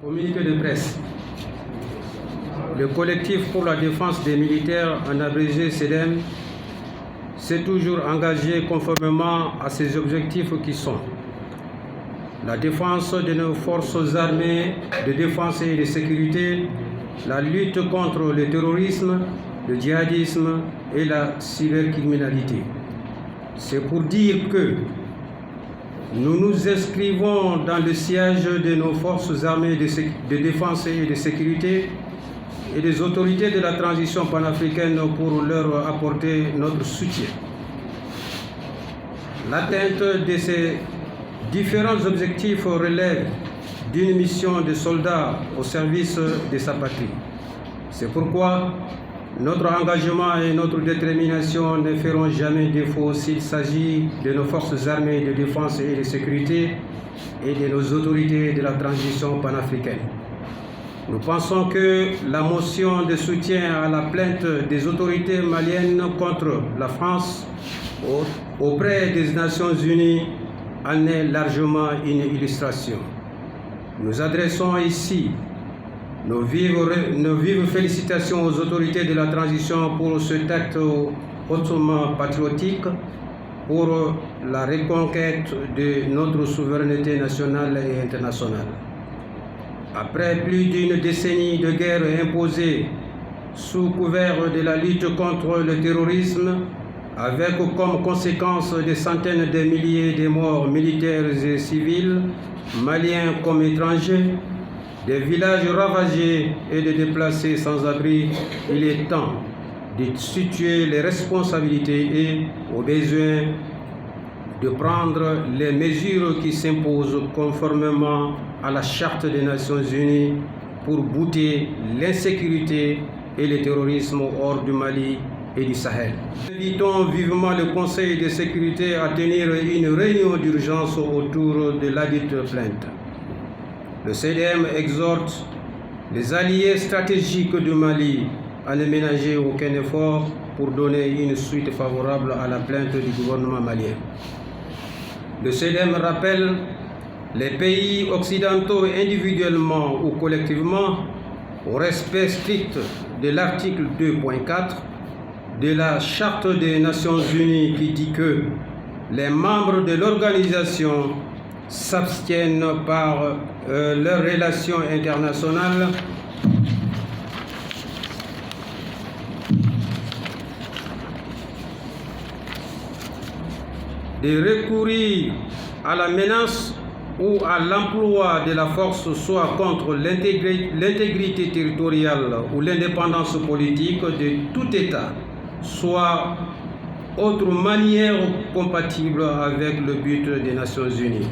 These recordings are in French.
Communiqué de presse. Le collectif pour la défense des militaires, en abrégé CEDEM, s'est toujours engagé conformément à ses objectifs qui sont la défense de nos forces armées de défense et de sécurité, la lutte contre le terrorisme, le djihadisme et la cybercriminalité. C'est pour dire que nous nous inscrivons dans le siège de nos forces armées de défense et de sécurité et des autorités de la transition panafricaine pour leur apporter notre soutien. L'atteinte de ces différents objectifs relève d'une mission de soldat au service de sa patrie. C'est pourquoi notre engagement et notre détermination ne feront jamais défaut s'il s'agit de nos forces armées de défense et de sécurité et de nos autorités de la transition panafricaine. Nous pensons que la motion de soutien à la plainte des autorités maliennes contre la France auprès des Nations Unies en est largement une illustration. Nous adressons ici nos vives félicitations aux autorités de la transition pour cet acte hautement patriotique pour la reconquête de notre souveraineté nationale et internationale. Après plus d'une décennie de guerre imposée sous couvert de la lutte contre le terrorisme, avec comme conséquence des centaines de milliers de morts militaires et civils, maliens comme étrangers, des villages ravagés et de déplacés sans abri, il est temps de situer les responsabilités et, au besoin, de prendre les mesures qui s'imposent conformément à la Charte des Nations Unies pour bouter l'insécurité et le terrorisme hors du Mali et du Sahel. Nous invitons vivement le Conseil de sécurité à tenir une réunion d'urgence autour de ladite plainte. Le CEDEM exhorte les alliés stratégiques du Mali à ne ménager aucun effort pour donner une suite favorable à la plainte du gouvernement malien. Le CEDEM rappelle les pays occidentaux individuellement ou collectivement au respect strict de l'article 2.4 de la Charte des Nations Unies qui dit que les membres de l'organisation s'abstiennent par leurs relations internationales de recourir à la menace ou à l'emploi de la force, soit contre l'intégrité territoriale ou l'indépendance politique de tout État, soit autre manière compatible avec le but des Nations Unies.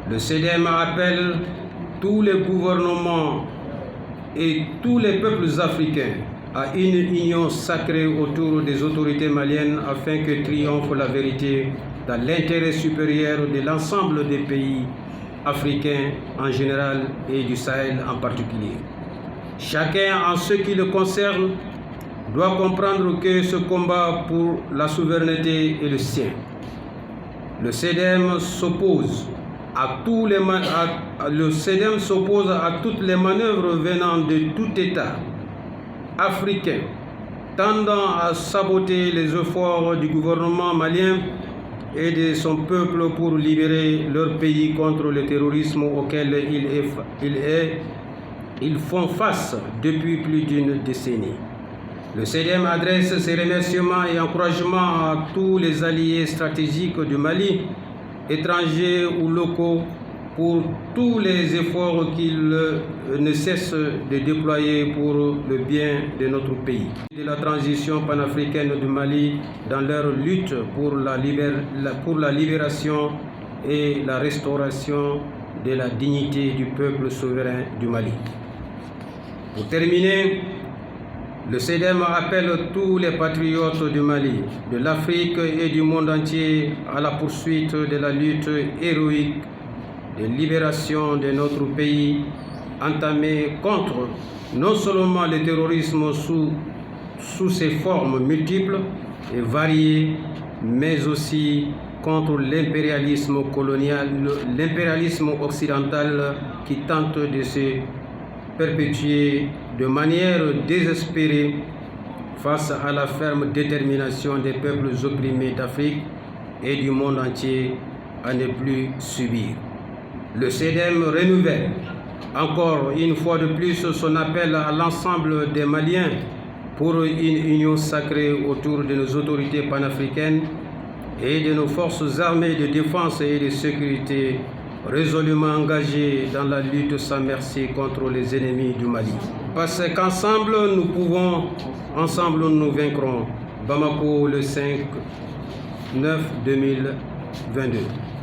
Le CEDEM appelle tous les gouvernements et tous les peuples africains à une union sacrée autour des autorités maliennes afin que triomphe la vérité dans l'intérêt supérieur de l'ensemble des pays africains en général et du Sahel en particulier. Chacun, en ce qui le concerne, doit comprendre que ce combat pour la souveraineté est le sien. Le CEDEM s'oppose à toutes les manœuvres venant de tout État africain tendant à saboter les efforts du gouvernement malien et de son peuple pour libérer leur pays contre le terrorisme auquel ils font face depuis plus d'une décennie. Le CEDEM adresse ses remerciements et encouragements à tous les alliés stratégiques du Mali, étrangers ou locaux, pour tous les efforts qu'ils ne cessent de déployer pour le bien de notre pays. De la transition panafricaine du Mali dans leur lutte pour la libération et la restauration de la dignité du peuple souverain du Mali. Pour terminer, le CEDEM appelle tous les patriotes du Mali, de l'Afrique et du monde entier à la poursuite de la lutte héroïque de libération de notre pays, entamée contre non seulement le terrorisme sous ses formes multiples et variées, mais aussi contre l'impérialisme colonial, l'impérialisme occidental qui tente de se perpétuer de manière désespérée face à la ferme détermination des peuples opprimés d'Afrique et du monde entier à ne plus subir. Le CDM renouvelle encore une fois de plus son appel à l'ensemble des Maliens pour une union sacrée autour de nos autorités panafricaines et de nos forces armées de défense et de sécurité résolument engagées dans la lutte sans merci contre les ennemis du Mali. Parce qu'ensemble nous pouvons, ensemble nous vaincrons. Bamako le 5/9/2022.